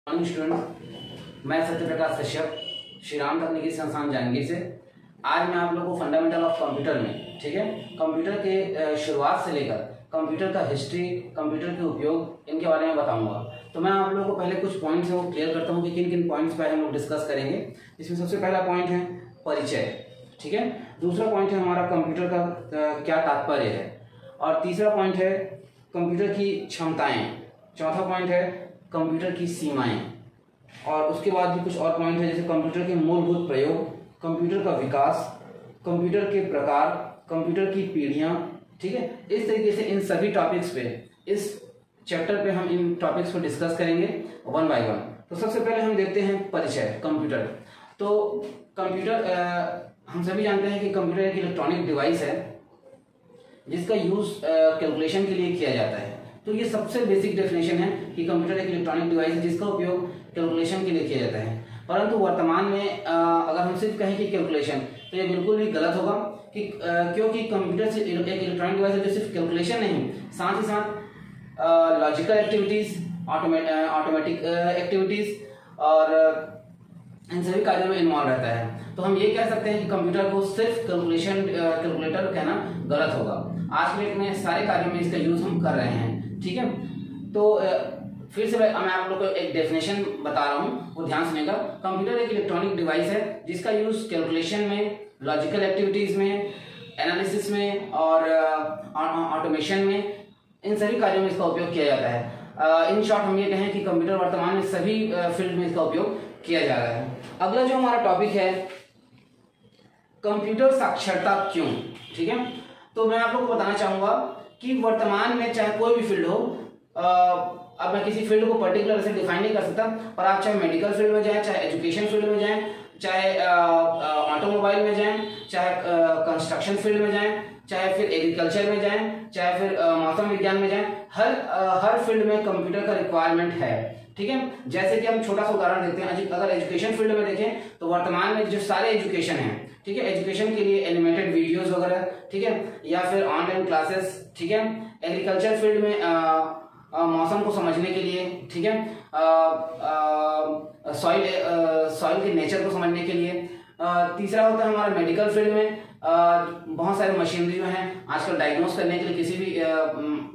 Morning student, मैं सत्यप्रकाश कश्यप श्री राम तकनीकी संस्थान जांजगीर से। आज मैं आप लोगों को फंडामेंटल ऑफ कंप्यूटर में, ठीक है, कंप्यूटर के शुरुआत से लेकर कंप्यूटर का हिस्ट्री, कंप्यूटर के उपयोग, इनके बारे में बताऊंगा। तो मैं आप लोगों को पहले कुछ पॉइंट्स हैं वो क्लियर करता हूँ कि किन किन पॉइंट्स पर हम लोग डिस्कस करेंगे। इसमें सबसे पहला पॉइंट है परिचय, ठीक है। दूसरा पॉइंट है हमारा कंप्यूटर का क्या तात्पर्य है, और तीसरा पॉइंट है कंप्यूटर की क्षमताएं। चौथा पॉइंट है कंप्यूटर की सीमाएं, और उसके बाद भी कुछ और पॉइंट है जैसे कंप्यूटर के मूलभूत प्रयोग, कंप्यूटर का विकास, कंप्यूटर के प्रकार, कंप्यूटर की पीढ़ियां, ठीक है। इस तरीके से इन सभी टॉपिक्स पे, इस चैप्टर पे हम इन टॉपिक्स को डिस्कस करेंगे वन बाय वन। तो सबसे पहले हम देखते हैं परिचय कंप्यूटर। तो कंप्यूटर हम सभी जानते हैं कि कंप्यूटर एक इलेक्ट्रॉनिक डिवाइस है जिसका यूज कैलकुलेशन के लिए किया जाता है। तो ये सबसे बेसिक डेफिनेशन है कि कंप्यूटर एक इलेक्ट्रॉनिक डिवाइस है जिसका उपयोग कैलकुलेशन के लिए किया जाता है। परंतु वर्तमान में अगर हम सिर्फ कहें कि कैलकुलेशन, तो ये बिल्कुल भी गलत होगा कि क्योंकि कंप्यूटर से एक इलेक्ट्रॉनिक डिवाइस है जो सिर्फ कैलकुलेशन नहीं, साथ ही साथ लॉजिकल एक्टिविटीज, ऑटोमेटिक एक्टिविटीज और इन सभी कार्यों में इन्वॉल्व रहता है। तो हम ये कह सकते हैं कि कंप्यूटर को सिर्फ कैलकुलेटर कहना गलत होगा। आज के डेट में सारे कार्यों में इसका यूज हम कर रहे हैं, ठीक है। तो फिर से मैं आप लोग को एक डेफिनेशन बता रहा हूँ, वो ध्यान सुनेगा। कंप्यूटर एक इलेक्ट्रॉनिक डिवाइस है जिसका यूज कैलकुलेशन में, लॉजिकल एक्टिविटीज में, एनालिसिस में और ऑटोमेशन में, इन सभी कार्यों में इसका उपयोग किया जाता है। इन शॉर्ट हम ये कहें कि कंप्यूटर वर्तमान में सभी फील्ड में इसका उपयोग किया जा रहा है। अगला जो हमारा टॉपिक है कंप्यूटर साक्षरता क्यों, ठीक है। तो मैं आप लोगों को बताना चाहूंगा कि वर्तमान में चाहे कोई भी फील्ड हो, अब मैं किसी फील्ड को पर्टिकुलर से डिफाइन नहीं कर सकता, पर आप चाहे मेडिकल फील्ड में जाएं, चाहे एजुकेशन फील्ड में जाएं, चाहे ऑटोमोबाइल में जाएं, चाहे कंस्ट्रक्शन फील्ड में जाएं, चाहे फिर एग्रीकल्चर में जाएं, चाहे फिर मौसम विज्ञान में जाएं, हर फील्ड में कंप्यूटर का रिक्वायरमेंट है, ठीक है। जैसे कि हम छोटा सा उदाहरण देखते हैं, अगर एजुकेशन फील्ड में देखें तो वर्तमान में जो सारे एजुकेशन हैं, ठीक है, एजुकेशन के लिए एनिमेटेड वीडियोस वगैरह, ठीक है, या फिर ऑनलाइन क्लासेस, ठीक है। एग्रीकल्चर फील्ड में मौसम को समझने के लिए, ठीक है, सॉइल के नेचर को समझने के लिए। तीसरा होता है हमारा मेडिकल फील्ड में बहुत सारे मशीनरी जो हैं आजकल डायग्नोस करने के लिए, किसी भी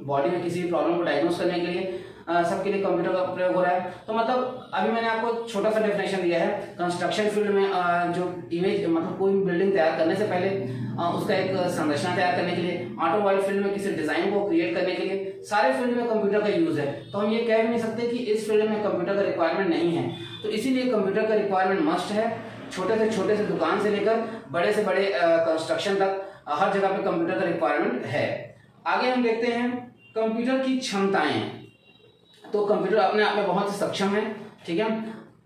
बॉडी में किसी भी प्रॉब्लम को डायग्नोस करने के लिए सबके लिए कंप्यूटर का प्रयोग हो रहा है। तो मतलब अभी मैंने आपको छोटा सा डेफिनेशन दिया है। कंस्ट्रक्शन फील्ड में जो इमेज, मतलब कोई बिल्डिंग तैयार करने से पहले उसका एक संरचना तैयार करने के लिए, ऑटोमोबाइल फील्ड में किसी डिजाइन को क्रिएट करने के लिए, सारे फील्ड में कंप्यूटर का यूज है। तो हम ये कह भी नहीं सकते कि इस फील्ड में कंप्यूटर का रिक्वायरमेंट नहीं है। तो इसीलिए कंप्यूटर का रिक्वायरमेंट मस्ट है। छोटे से दुकान से लेकर बड़े से बड़े कंस्ट्रक्शन तक हर जगह पे कंप्यूटर का रिक्वायरमेंट है। आगे हम देखते हैं कंप्यूटर की क्षमताएं। तो कंप्यूटर अपने आप में बहुत सक्षम है, ठीक है,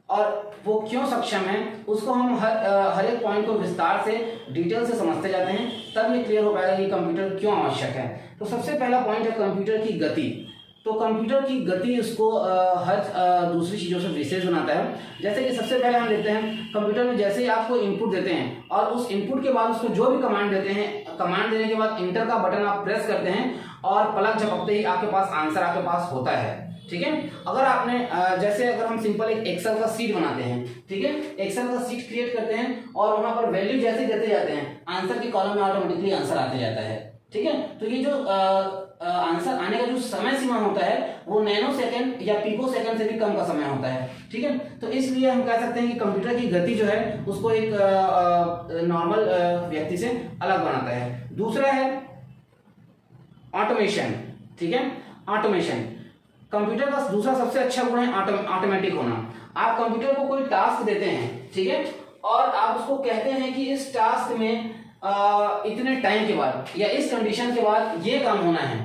और वो क्यों सक्षम है उसको हम हर एक पॉइंट को विस्तार से, डिटेल से समझते जाते हैं, तब ये क्लियर हो पाएगा कि कंप्यूटर क्यों आवश्यक है। तो सबसे पहला पॉइंट है कंप्यूटर की गति। तो कंप्यूटर की गति उसको हर दूसरी चीजों से विशेष बनाता है। जैसे कि सबसे पहले हम देखते हैं कंप्यूटर में जैसे ही आपको इनपुट देते हैं और उस इनपुट के बाद उसको जो भी कमांड देते हैं, कमांड देने के बाद इंटर का बटन आप प्रेस करते हैं और पलक झपकते ही आपके पास आंसर आपके पास होता है, ठीक है। अगर आपने जैसे अगर हम सिंपल एक एक्सेल का सीट बनाते हैं, ठीक है, एक्सेल का सीट क्रिएट करते हैं और वहां पर वैल्यू जैसे देते जाते हैं, आंसर के कॉलम में ऑटोमेटिकली आंसर आते जाता है, ठीक है। तो ये जो आंसर आने का जो समय सीमा होता है वो नैनो सेकंड या पिको सेकंड से भी कम का समय होता है, ठीक है। तो इसलिए हम कह सकते हैं कि कंप्यूटर की गति जो है उसको एक नॉर्मल व्यक्ति से अलग बनाता है। दूसरा है ऑटोमेशन, ठीक है। ऑटोमेशन कंप्यूटर का दूसरा सबसे अच्छा गुण है ऑटोमेटिक होना। आप कंप्यूटर को कोई टास्क देते हैं, ठीक है, और आप उसको कहते हैं कि इस टास्क में इतने टाइम के बाद या इस कंडीशन के बाद ये काम होना है।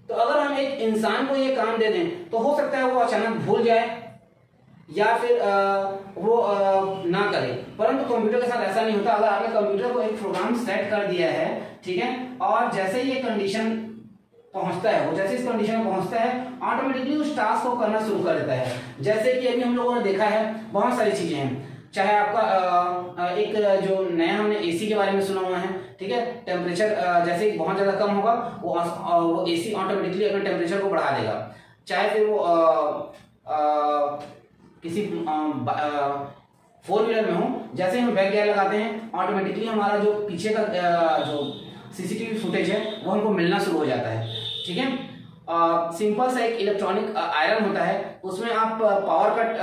तो अगर हम एक इंसान को ये काम दे दें तो हो सकता है वो अचानक भूल जाए या फिर वो ना करे, परंतु कंप्यूटर के साथ ऐसा नहीं होता। अगर आपने कंप्यूटर को एक प्रोग्राम सेट कर दिया है, ठीक है, और जैसे ही ये कंडीशन पहुंचता है, वो जैसे इस कंडीशन में पहुंचता है ऑटोमेटिकली उस टास्क को करना शुरू कर देता है। जैसे कि अभी हम लोगों ने देखा है बहुत सारी चीजें हैं, चाहे आपका एक जो नया हमने एसी के बारे में सुना हुआ है, ठीक है, टेम्परेचर जैसे बहुत ज्यादा कम होगा वो एसी ऑटोमेटिकली अपने टेम्परेचर को बढ़ा देगा। चाहे फिर वो किसी 4 व्हीलर में हूँ, जैसे हम बैक गियर लगाते हैं ऑटोमेटिकली हमारा जो पीछे का जो सीसीटीवी फुटेज है वो हमको मिलना शुरू हो जाता है। ठीक है, सिंपल सा एक इलेक्ट्रॉनिक आयरन होता है, उसमें आप पावर कट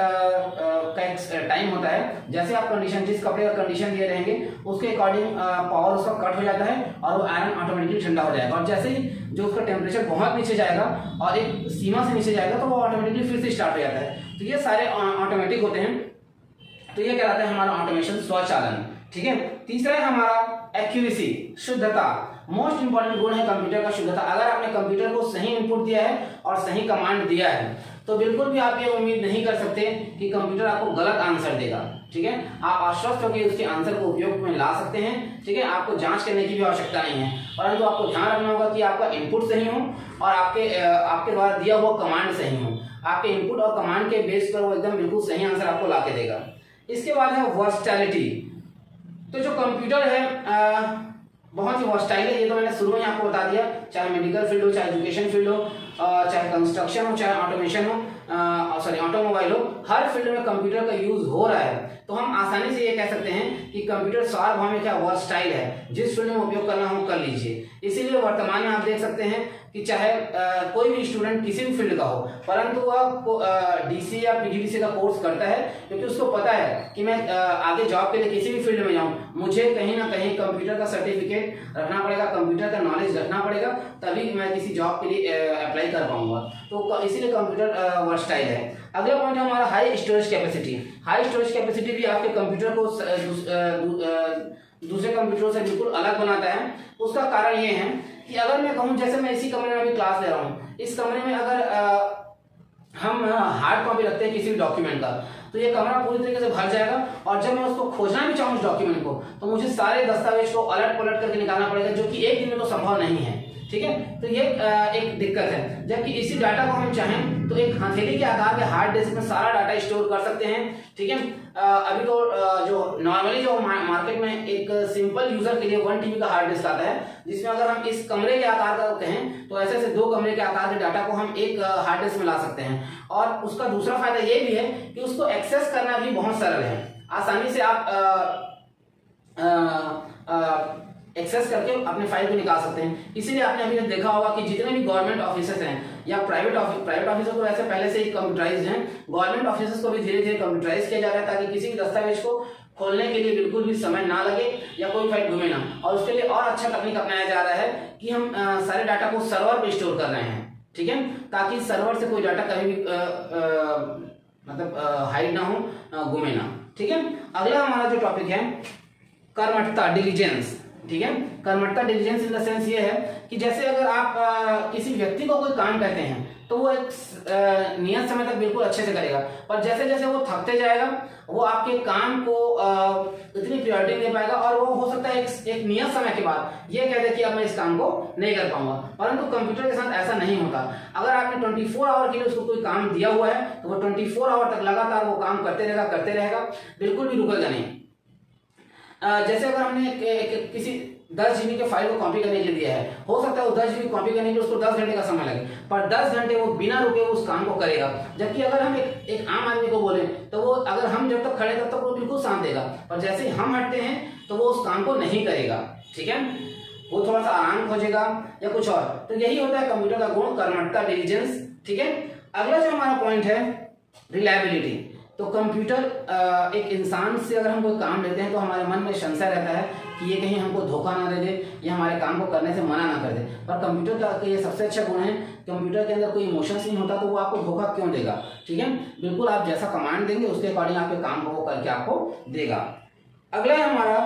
का एक टाइम होता है, जैसे आप कंडीशन जिस कपड़े का कंडीशन दिए रहेंगे उसके अकॉर्डिंग पावर उसका कट हो जाता है और वो आयरन ऑटोमेटिकली ठंडा हो जाएगा। और जैसे ही जो उसका टेम्परेचर बहुत नीचे जाएगा और एक सीमा से नीचे जाएगा तो वो ऑटोमेटिकली फिर से स्टार्ट हो जाता है। तो ये सारे ऑटोमेटिक होते हैं, तो ये कहलाता है हमारा ऑटोमेशन, स्वचालन। ठीक है, तीसरा है हमारा एक्यूरेसी, शुद्धता। मोस्ट इंपॉर्टेंट गुण है कंप्यूटर का शुद्धता। अगर आपने कंप्यूटर को सही इनपुट दिया है और सही कमांड दिया है तो बिल्कुल भी आप ये उम्मीद नहीं कर सकते कि कंप्यूटर आपको गलत आंसर देगा। ठीक है, आप आश्वस्त होकर उसके आंसर को उपयोग में ला सकते हैं। ठीक है, आपको जांच करने की भी आवश्यकता नहीं है, परंतु आपको ध्यान रखना होगा कि आपका इनपुट सही हो और आपके द्वारा दिया हुआ कमांड सही हो। आपके इनपुट और कमांड के बेस पर वो एकदम बिल्कुल सही आंसर आपको ला के देगा। इसके बाद है वर्सटैलिटी। तो जो कंप्यूटर है बहुत ही वर्सटाइल है, ये तो मैंने शुरू में आपको बता दिया। चाहे मेडिकल फील्ड हो, चाहे एजुकेशन फील्ड हो, चाहे कंस्ट्रक्शन हो, चाहे ऑटोमेशन हो, ऑटोमोबाइल हो, हर फील्ड में कंप्यूटर का यूज हो रहा है। तो हम आसानी से ये कह सकते हैं कि कंप्यूटर सार्वभौमिक है, वर्सटाइल है, जिस फील्ड में उपयोग करना हो कर लीजिए। इसीलिए वर्तमान में आप देख सकते हैं कि चाहे कोई भी स्टूडेंट किसी भी फील्ड का हो, परंतु वह डीसी या पीजीडीसी का कोर्स करता है क्योंकि उसको पता है कि मैं आगे जॉब के लिए किसी भी फील्ड में जाऊं, मुझे कहीं ना कहीं कंप्यूटर का सर्टिफिकेट रखना पड़ेगा, कंप्यूटर का नॉलेज रखना पड़ेगा, तभी मैं किसी जॉब के लिए अप्लाई कर पाऊंगा। तो इसीलिए कंप्यूटर वर्सटाइल है। अगला पॉइंट है हमारा high storage capacity. High storage capacity भी आपके कंप्यूटर को दूसरे कंप्यूटरों से बिल्कुल अलग बनाता है। उसका कारण ये है कि अगर मैं कहूँ, जैसे मैं इसी कमरे में अभी क्लास ले रहा हूँ, इस कमरे में अगर हम हार्ड कॉपी रखते हैं किसी भी डॉक्यूमेंट का, तो ये कमरा पूरी तरीके से भर जाएगा और जब मैं उसको खोजना भी चाहूँ उस डॉक्यूमेंट को, तो मुझे सारे दस्तावेज को अलट पलट करके निकालना पड़ेगा, जो कि एक दिन में तो संभव नहीं है। ठीक है, तो ये एक दिक्कत है। जबकि इसी डाटा को हम चाहें तो एक हथेली के आकार के हार्ड डिस्क में सारा डाटा स्टोर कर सकते हैं। ठीक है, अभी तो जो नॉर्मली जो मार्केट में एक सिंपल यूजर के लिए 1 TB का हार्ड डिस्क आता है, जिसमें अगर हम इस कमरे के आकार का कहें तो ऐसे 2 कमरे के आकार के डाटा को हम एक हार्ड डिस्क में ला सकते हैं। और उसका दूसरा फायदा ये भी है कि उसको एक्सेस करना भी बहुत सरल है। आसानी से आप एक्सेस करके अपने फाइल को निकाल सकते हैं। इसीलिए आपने अभी देखा होगा कि जितने भी गवर्नमेंट ऑफिसर्स हैं या प्राइवेट ऑफिसर तो वैसे पहले से ही कंप्यूटराइज्ड हैं, गवर्नमेंट ऑफिसर्स को भी धीरे धीरे कंप्यूटराइज किया जा रहा है ताकि किसी भी दस्तावेज को खोलने के लिए बिल्कुल भी समय ना लगे या कोई फाइल घूमे ना। और उसके लिए और अच्छा तकनीक अपनाया जा रहा है कि हम सारे डाटा को सर्वर पे स्टोर कर रहे हैं। ठीक है, ताकि सर्वर से कोई डाटा कहीं भी मतलब हाइड ना हो, घूमे ना। ठीक है, अगला हमारा जो टॉपिक है कर्मठता, डिलीजेंस। ठीक है, कर्मठता डिलीजेंस इन द सेंस ये है कि जैसे अगर आप किसी व्यक्ति को कोई काम कहते हैं तो वो एक नियत समय तक बिल्कुल अच्छे से करेगा, पर जैसे जैसे वो थकते जाएगा वो आपके काम को इतनी प्रायोरिटी नहीं दे पाएगा और वो हो सकता है एक नियत समय के बाद ये कह दे कि अब मैं इस काम को नहीं कर पाऊंगा। परंतु कंप्यूटर के साथ ऐसा नहीं होता। अगर आपने 24 आवर के लिए उसको कोई काम दिया हुआ है तो वो 24 आवर तक लगातार वो काम करते रहेगा, बिल्कुल भी रुकेगा नहीं। जैसे अगर हमने किसी 10 GB के फाइल को कॉपी करने के लिए दिया है, हो सकता है वो 10 GB कॉपी करने के लिए उसको 10 घंटे का समय लगे, पर 10 घंटे वो बिना रुके उस काम को करेगा। जबकि अगर हम एक आम आदमी को बोले तो वो अगर हम जब तक खड़े तब तक वो बिल्कुल शांत देगा, पर जैसे हम हटते हैं तो वो उस काम को नहीं करेगा। ठीक है, वो थोड़ा सा आराम खोजेगा या कुछ और। तो यही होता है कंप्यूटर का गुण, कर्मठता, डिलीजेंस। ठीक है, अगला जो हमारा पॉइंट है रिलायबिलिटी। तो कंप्यूटर एक इंसान से अगर हम कोई काम लेते हैं तो हमारे मन में संशय रहता है कि ये कहीं हमको धोखा ना दे दे या हमारे काम को करने से मना ना कर दे। पर कंप्यूटर का ये सबसे अच्छा गुण है, कंप्यूटर के अंदर कोई इमोशंस नहीं होता तो वो आपको धोखा क्यों देगा। ठीक है, बिल्कुल आप जैसा कमांड देंगे उसके अकॉर्डिंग आपके काम को वो करके आपको देगा। अगला है हमारा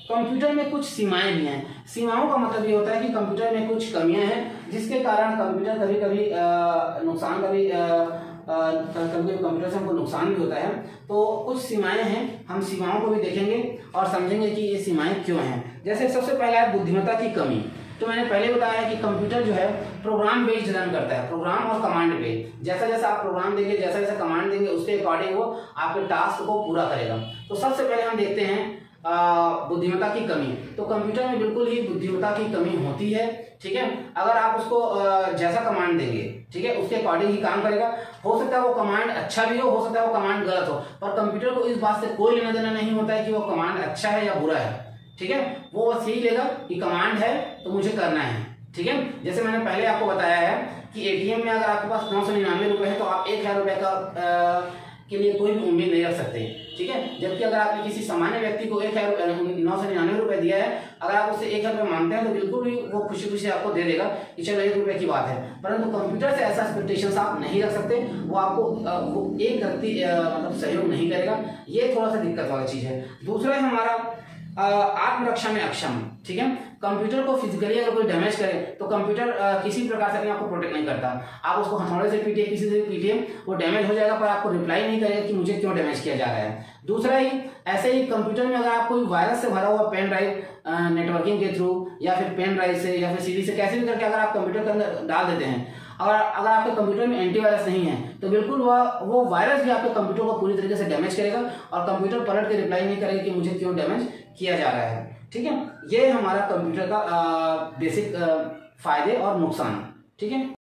कंप्यूटर में कुछ सीमाएं भी हैं। सीमाओं का मतलब ये होता है कि कंप्यूटर में कुछ कमियां हैं जिसके कारण कंप्यूटर कभी कभी नुकसान कभी कंप्यूटर से हमको नुकसान भी होता है। तो कुछ सीमाएं हैं, हम सीमाओं को भी देखेंगे और समझेंगे कि ये सीमाएं क्यों हैं। जैसे सबसे पहला है बुद्धिमत्ता की कमी। तो मैंने पहले बताया कि कंप्यूटर जो है प्रोग्राम बेस्ड रन करता है, प्रोग्राम और कमांड पे। जैसा जैसा आप प्रोग्राम देंगे, जैसा जैसा कमांड देंगे उसके अकॉर्डिंग वो आपके टास्क को पूरा करेगा। तो सबसे पहले हम देखते हैं बुद्धिमत्ता की कमी। तो कंप्यूटर में बिल्कुल ही बुद्धिमत्ता की कमी होती है, ठीक है। अगर आप उसको जैसा कमांड देंगे, ठीक है, उसके अकॉर्डिंग ही काम करेगा। हो सकता है वो कमांड अच्छा भी हो सकता है वो कमांड गलत हो, पर कंप्यूटर को इस बात से कोई लेना देना नहीं होता है कि वो कमांड अच्छा है या बुरा है, ठीक है। वो बस यही लेगा कि कमांड है तो मुझे करना है, ठीक है। जैसे मैंने पहले आपको बताया है कि एटीएम में अगर आपके पास 999 रुपए है तो आप 1000 रुपए का के लिए कोई भी उम्मीद नहीं रख सकते, ठीक है। जबकि अगर आपने किसी सामान्य व्यक्ति को 999 रुपए दिया है, अगर आप उससे 1000 रुपए मांगते हैं तो बिल्कुल भी वो खुशी खुशी आपको दे देगा कि चलो 1 रुपए की बात है। परंतु कंप्यूटर से ऐसा एक्सपेक्टेशन आप नहीं रख सकते, वो आपको वो एक व्यक्ति मतलब सहयोग नहीं करेगा। ये थोड़ा सा दिक्कत वाली चीज है। दूसरा है हमारा आत्मरक्षा में अक्षम, ठीक है। कंप्यूटर को फिजिकली अगर कोई डैमेज करे तो कंप्यूटर किसी प्रकार से अपने आप को प्रोटेक्ट नहीं करता। आप उसको हथौड़े से पीटिए, किसी से पीटिए, वो डैमेज हो जाएगा पर आपको रिप्लाई नहीं करेगा कि मुझे क्यों डैमेज किया जा रहा है। दूसरा ही ऐसे ही कंप्यूटर में अगर आप कोई वायरस से भरा हुआ पेन ड्राइव नेटवर्किंग के थ्रू या फिर पेन ड्राइव से या फिर सीडी से कैसे भी करके अगर आप कंप्यूटर के अंदर डाल देते हैं, और अगर आपके कंप्यूटर में एंटीवायरस नहीं है तो बिल्कुल वो वायरस भी आपके कंप्यूटर को पूरी तरीके से डैमेज करेगा और कंप्यूटर पलट के रिप्लाई नहीं करेगा कि मुझे क्यों डैमेज किया जा रहा है, ठीक है। ये हमारा कंप्यूटर का बेसिक फायदे और नुकसान, ठीक है।